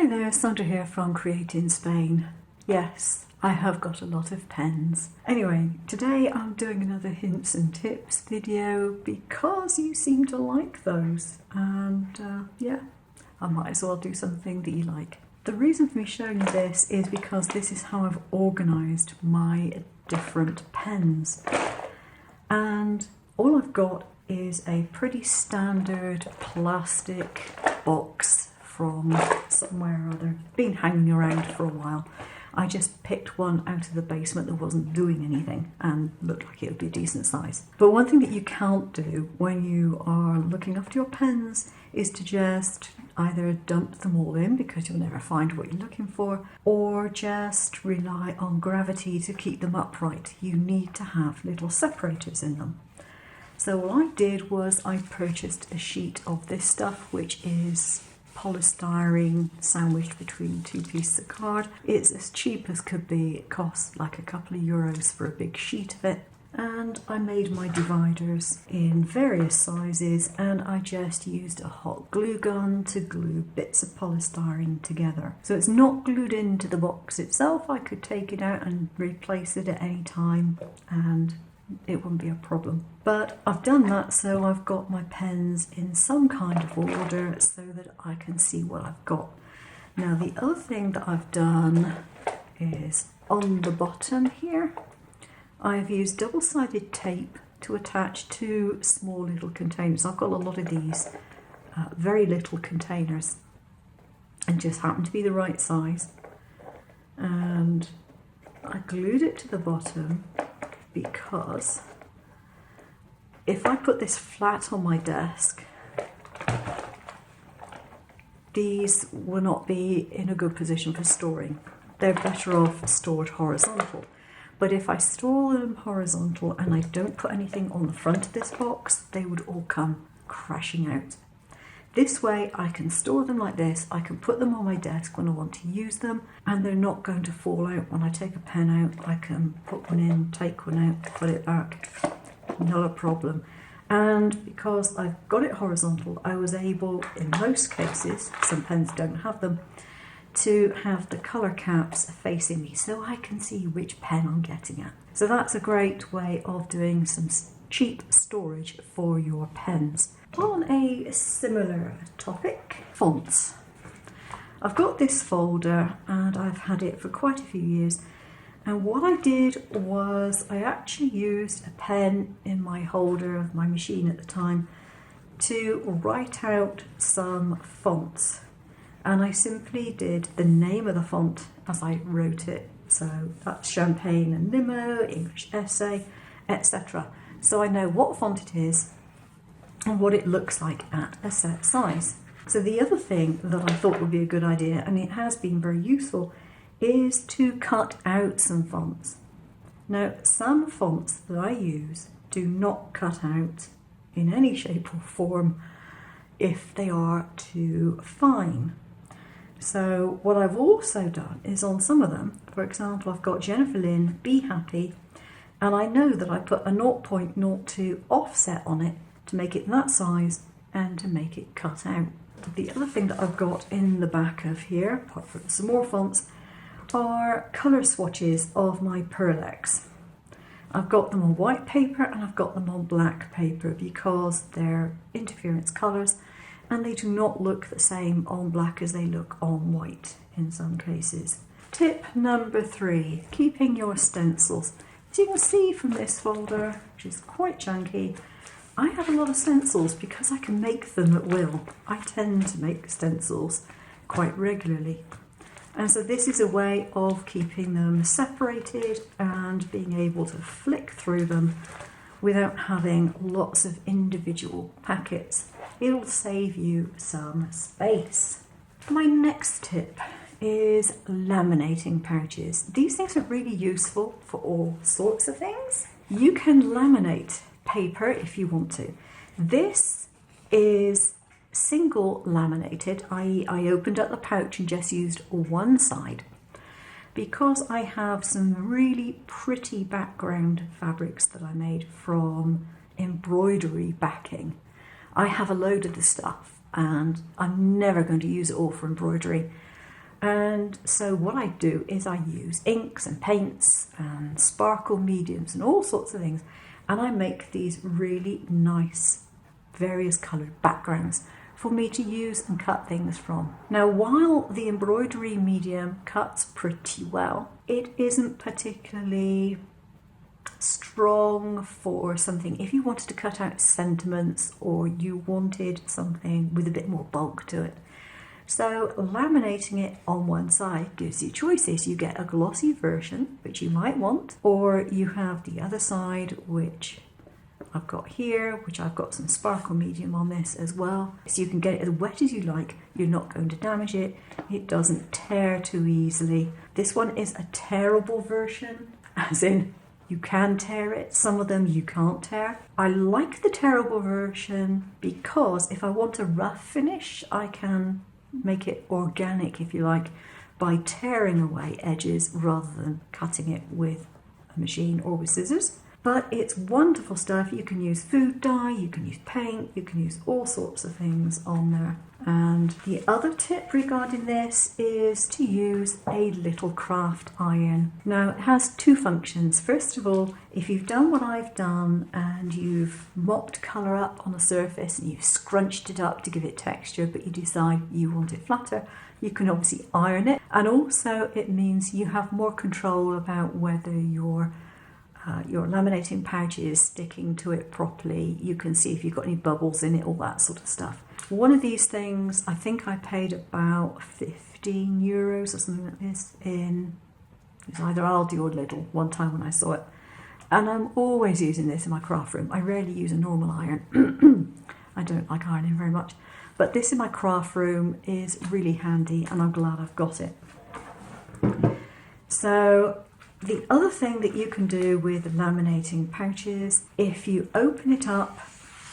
Hi there, Sandra here from Createinspain. Yes, I have got a lot of pens. Anyway, today I'm doing another hints and tips video because you seem to like those, and yeah, I might as well do something that you like. The reason for me showing you this is because this is how I've organised my different pens, and all I've got is a pretty standard plastic box from somewhere or other. Been hanging around for a while. I just picked one out of the basement that wasn't doing anything and looked like it would be a decent size. But one thing that you can't do when you are looking after your pens is to just either dump them all in because you'll never find what you're looking for, or just rely on gravity to keep them upright. You need to have little separators in them. So what I did was I purchased a sheet of this stuff, which is polystyrene sandwiched between two pieces of card. It's as cheap as could be. It costs like a couple of euros for a big sheet of it. And I made my dividers in various sizes, and I just used a hot glue gun to glue bits of polystyrene together. So it's not glued into the box itself. I could take it out and replace it at any time and it wouldn't be a problem. But I've done that, so I've got my pens in some kind of order so that I can see what I've got. Now the other thing that I've done is on the bottom here, I've used double-sided tape to attach two small little containers. I've got a lot of these very little containers and just happen to be the right size. And I glued it to the bottom because if I put this flat on my desk, these will not be in a good position for storing. They're better off stored horizontal. But if I store them horizontal and I don't put anything on the front of this box, they would all come crashing out. This way I can store them like this, I can put them on my desk when I want to use them, and they're not going to fall out. When I take a pen out, I can put one in, take one out, put it back, not a problem. And because I've got it horizontal, I was able, in most cases, some pens don't have them, to have the colour caps facing me so I can see which pen I'm getting at. So that's a great way of doing some cheap storage for your pens. On a similar topic, fonts. I've got this folder and I've had it for quite a few years, and what I did was I actually used a pen in my holder of my machine at the time to write out some fonts, and I simply did the name of the font as I wrote it. So that's Champagne and Limo, English Essay, etc. So I know what font it is and what it looks like at a set size. So the other thing that I thought would be a good idea, and it has been very useful, is to cut out some fonts. Now, some fonts that I use do not cut out in any shape or form if they are too fine. So what I've also done is on some of them, for example, I've got Jennifer Lynn, Be Happy, and I know that I put a 0.02 offset on it to make it that size and to make it cut out. The other thing that I've got in the back of here, apart from some more fonts, are colour swatches of my Pearlex. I've got them on white paper and I've got them on black paper because they're interference colours and they do not look the same on black as they look on white in some cases. Tip number 3, keeping your stencils. As you can see from this folder, which is quite chunky, I have a lot of stencils because I can make them at will. I tend to make stencils quite regularly. And so this is a way of keeping them separated and being able to flick through them without having lots of individual packets. It'll save you some space. My next tip is laminating pouches. These things are really useful for all sorts of things. You can laminate paper if you want to. This is single laminated, i.e. I opened up the pouch and just used one side because I have some really pretty background fabrics that I made from embroidery backing. I have a load of the stuff and I'm never going to use it all for embroidery. And so what I do is I use inks and paints and sparkle mediums and all sorts of things, and I make these really nice various coloured backgrounds for me to use and cut things from. Now, while the embroidery medium cuts pretty well, it isn't particularly strong for something if you wanted to cut out sentiments or you wanted something with a bit more bulk to it. So laminating it on one side gives you choices. You get a glossy version, which you might want, or you have the other side, which I've got here, which I've got some sparkle medium on this as well. So you can get it as wet as you like. You're not going to damage it. It doesn't tear too easily. This one is a tearable version, as in you can tear it. Some of them you can't tear. I like the tearable version because if I want a rough finish, I can make it organic, if you like, by tearing away edges rather than cutting it with a machine or with scissors. But it's wonderful stuff. You can use food dye, you can use paint, you can use all sorts of things on there. And the other tip regarding this is to use a little craft iron. Now, it has two functions. First of all, if you've done what I've done and you've mopped colour up on a surface and you've scrunched it up to give it texture, but you decide you want it flatter, you can obviously iron it. And also it means you have more control about whether your laminating pouch is sticking to it properly. You can see if you've got any bubbles in it, all that sort of stuff. One of these things, I think I paid about 15 euros or something like this in, it was either Aldi or Lidl one time when I saw it. And I'm always using this in my craft room. I rarely use a normal iron. I don't like ironing very much. But this in my craft room is really handy and I'm glad I've got it. So the other thing that you can do with laminating pouches, if you open it up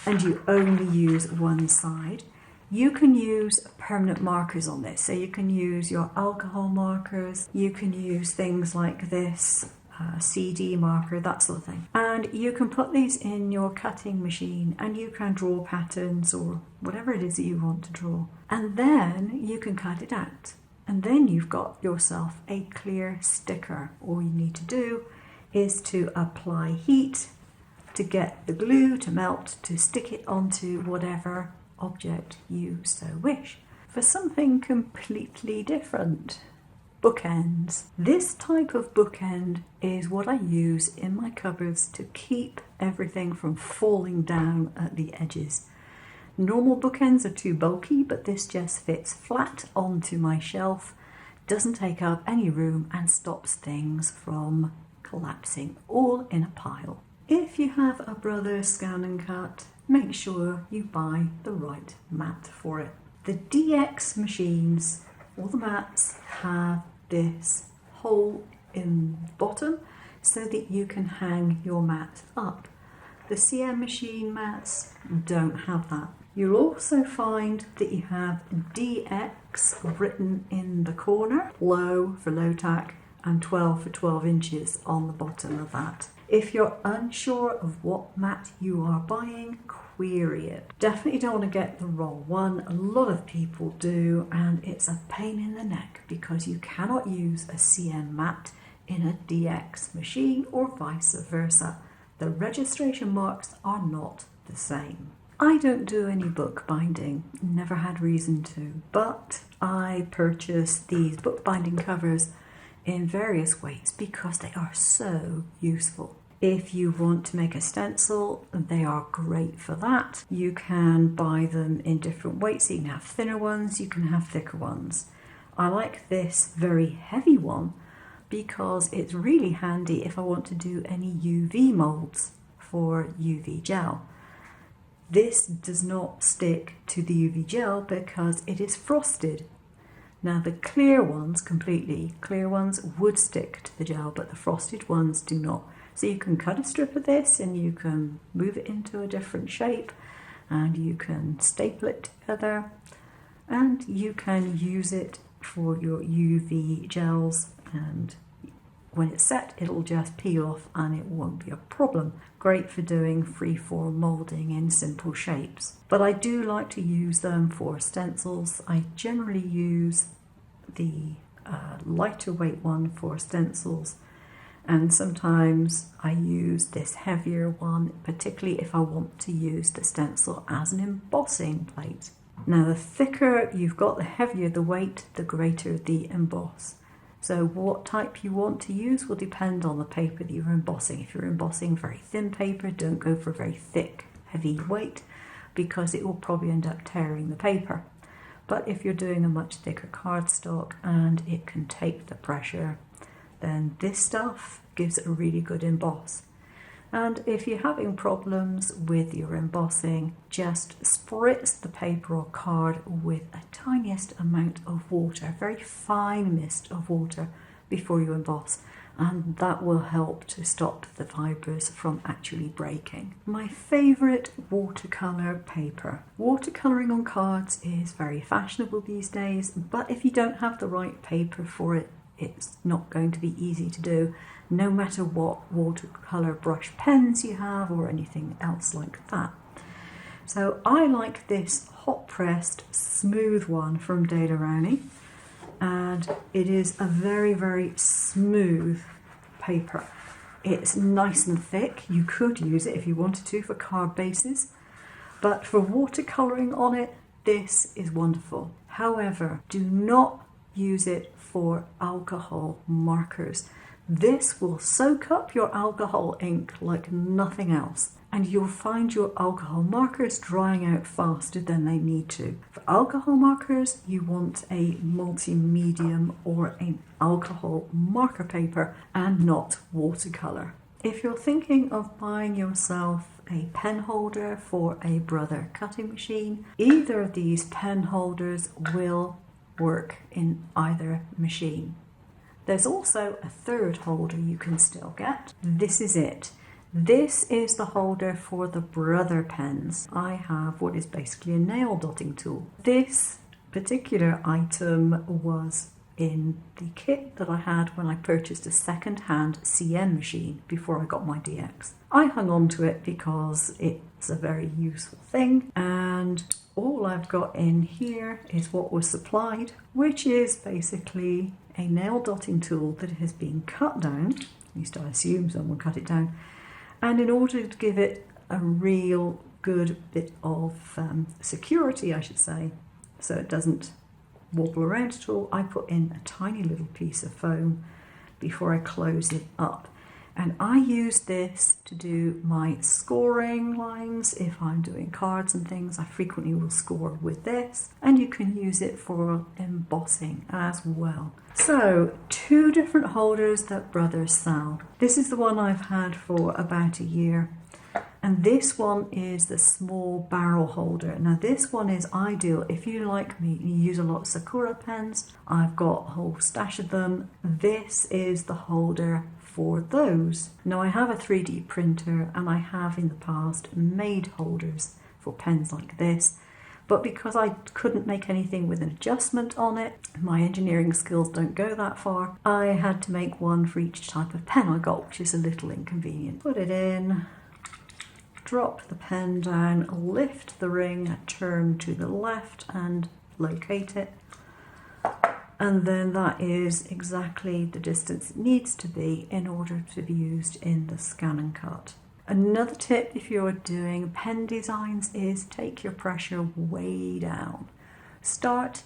and you only use one side, you can use permanent markers on this. So you can use your alcohol markers, you can use things like this, CD marker, that sort of thing. And you can put these in your cutting machine and you can draw patterns or whatever it is that you want to draw. And then you can cut it out. And then you've got yourself a clear sticker. All you need to do is to apply heat to get the glue to melt, to stick it onto whatever object you so wish. For something completely different, bookends. This type of bookend is what I use in my cupboards to keep everything from falling down at the edges. Normal bookends are too bulky, but this just fits flat onto my shelf, doesn't take up any room and stops things from collapsing all in a pile. If you have a brother scan and cut, make sure you buy the right mat for it. The DX machines, all the mats, have this hole in the bottom so that you can hang your mat up. The CM machine mats don't have that. You'll also find that you have DX written in the corner, low for low tack, and 12 for 12 inches on the bottom of that. If you're unsure of what mat you are buying, query it. Definitely don't want to get the wrong one. A lot of people do, and it's a pain in the neck because you cannot use a CM mat in a DX machine or vice versa. The registration marks are not the same. I don't do any bookbinding, never had reason to, but I purchased these bookbinding covers in various ways because they are so useful. If you want to make a stencil, they are great for that. You can buy them in different weights. You can have thinner ones, you can have thicker ones. I like this very heavy one because it's really handy if I want to do any UV molds for UV gel. This does not stick to the UV gel because it is frosted. Now the clear ones, completely clear ones, would stick to the gel, but the frosted ones do not. So you can cut a strip of this and you can move it into a different shape and you can staple it together and you can use it for your UV gels, and when it's set it'll just peel off and it won't be a problem. Great for doing freeform moulding in simple shapes. But I do like to use them for stencils. I generally use the lighter weight one for stencils, and sometimes I use this heavier one, particularly if I want to use the stencil as an embossing plate. Now the thicker you've got, the heavier the weight, the greater the emboss. So what type you want to use will depend on the paper that you're embossing. If you're embossing very thin paper, don't go for very thick, heavy weight, because it will probably end up tearing the paper. But if you're doing a much thicker cardstock and it can take the pressure, then this stuff gives it a really good emboss. And if you're having problems with your embossing, just spritz the paper or card with a tiniest amount of water, a very fine mist of water before you emboss, and that will help to stop the fibres from actually breaking. My favourite watercolour paper. Watercolouring on cards is very fashionable these days, but if you don't have the right paper for it, it's not going to be easy to do, no matter what watercolour brush pens you have or anything else like that. So I like this hot pressed smooth one from Daler Rowney, and it is a very, very smooth paper. It's nice and thick. You could use it if you wanted to for card bases, but for watercolouring on it, this is wonderful. However, do not use it for alcohol markers. This will soak up your alcohol ink like nothing else, and you'll find your alcohol markers drying out faster than they need to. For alcohol markers, you want a multi-medium or an alcohol marker paper and not watercolour. If you're thinking of buying yourself a pen holder for a Brother cutting machine, either of these pen holders will work in either machine. There's also a third holder you can still get. This is it. This is the holder for the Brother pens. I have what is basically a nail dotting tool. This particular item was in the kit that I had when I purchased a second-hand CN machine before I got my DX. I hung on to it because it's a very useful thing, and all I've got in here is what was supplied, which is basically a nail dotting tool that has been cut down. At least I assume someone cut it down. And in order to give it a real good bit of security, I should say, so it doesn't wobble around at all, I put in a tiny little piece of foam before I close it up. And I use this to do my scoring lines. If I'm doing cards and things, I frequently will score with this, and you can use it for embossing as well. So, 2 different holders that Brothers sell. This is the one I've had for about a year, and this one is the small barrel holder. Now this one is ideal if you, like me, you use a lot of Sakura pens. I've got a whole stash of them. This is the holder for those. Now I have a 3D printer, and I have in the past made holders for pens like this, but because I couldn't make anything with an adjustment on it, my engineering skills don't go that far, I had to make one for each type of pen I got, which is a little inconvenient. Put it in, drop the pen down, lift the ring, turn to the left and locate it. And then that is exactly the distance it needs to be in order to be used in the scan and cut. Another tip if you're doing pen designs is take your pressure way down. Start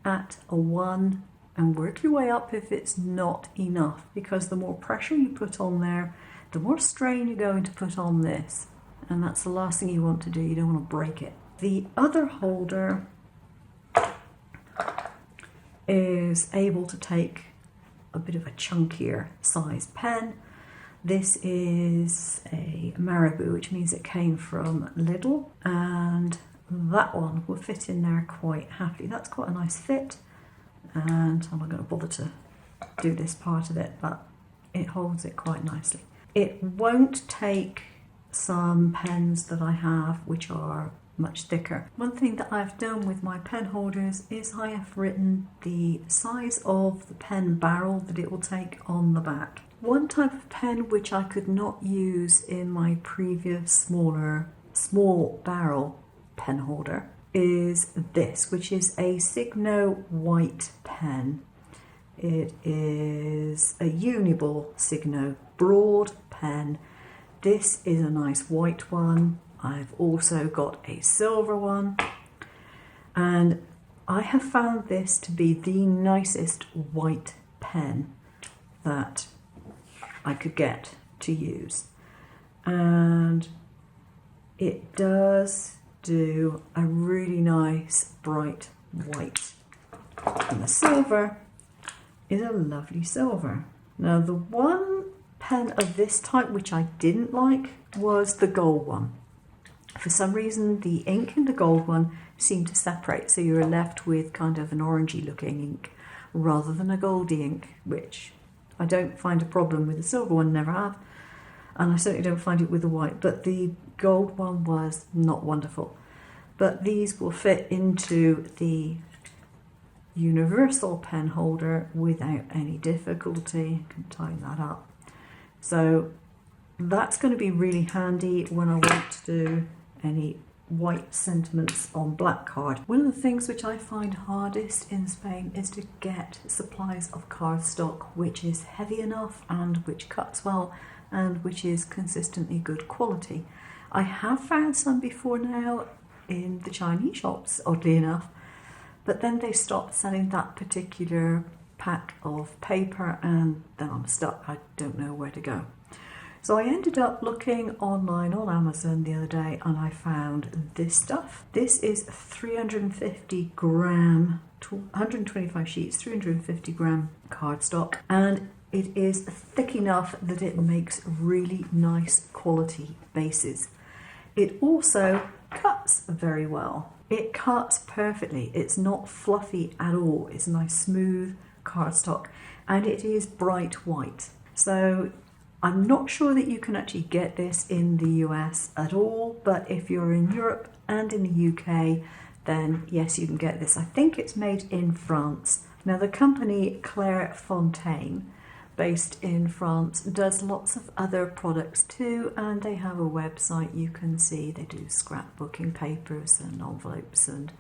at a 1 and work your way up if it's not enough, because the more pressure you put on there, the more strain you're going to put on this. And that's the last thing you want to do. You don't want to break it. The other holder is able to take a bit of a chunkier size pen. This is a Marabou, which means it came from Lidl, and that one will fit in there quite happily. That's quite a nice fit, and I'm not going to bother to do this part of it, but it holds it quite nicely. It won't take some pens that I have which are much thicker. One thing that I've done with my pen holders is I have written the size of the pen barrel that it will take on the back. One type of pen which I could not use in my previous small barrel pen holder is this, which is a Signo white pen. It is a Uniball Signo broad pen. This is a nice white one. I've also got a silver one, and I have found this to be the nicest white pen that I could get to use, and it does do a really nice bright white, and the silver is a lovely silver. Now the one pen of this type which I didn't like was the gold one. For some reason the ink in the gold one seemed to separate, so you're left with kind of an orangey looking ink rather than a goldy ink, which I don't find a problem with the silver one, never have, and I certainly don't find it with the white, but the gold one was not wonderful. But these will fit into the universal pen holder without any difficulty. I can tighten that up. So that's going to be really handy when I want to do any white sentiments on black card. One of the things which I find hardest in Spain is to get supplies of cardstock which is heavy enough and which cuts well and which is consistently good quality. I have found some before now in the Chinese shops, oddly enough, but then they stopped selling that particular pack of paper and then I'm stuck. I don't know where to go. So I ended up looking online on Amazon the other day and I found this stuff. This is 350 gram, 125 sheets, 350 gram cardstock, and it is thick enough that it makes really nice quality bases. It also cuts very well. It cuts perfectly. It's not fluffy at all. It's a nice smooth cardstock and it is bright white. So I'm not sure that you can actually get this in the US at all, but if you're in Europe and in the UK, then yes, you can get this. I think it's made in France. Now the company Claire Fontaine, based in France, does lots of other products too, and they have a website you can see. They do scrapbooking papers and envelopes and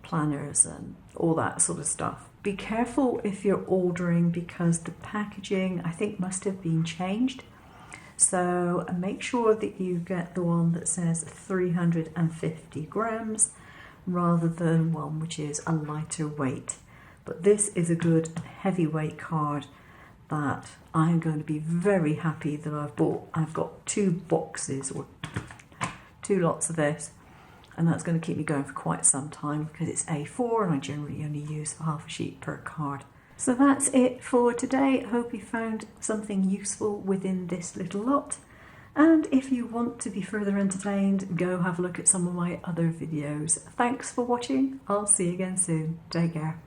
planners and all that sort of stuff. Be careful if you're ordering because the packaging I think must have been changed, so make sure that you get the one that says 350 grams rather than one which is a lighter weight. But this is a good heavyweight card that I'm going to be very happy that I've bought. I've got 2 boxes or 2 lots of this, and that's going to keep me going for quite some time because it's A4 and I generally only use half a sheet per card. So that's it for today. I hope you found something useful within this little lot, and if you want to be further entertained, go have a look at some of my other videos. Thanks for watching. I'll see you again soon. Take care.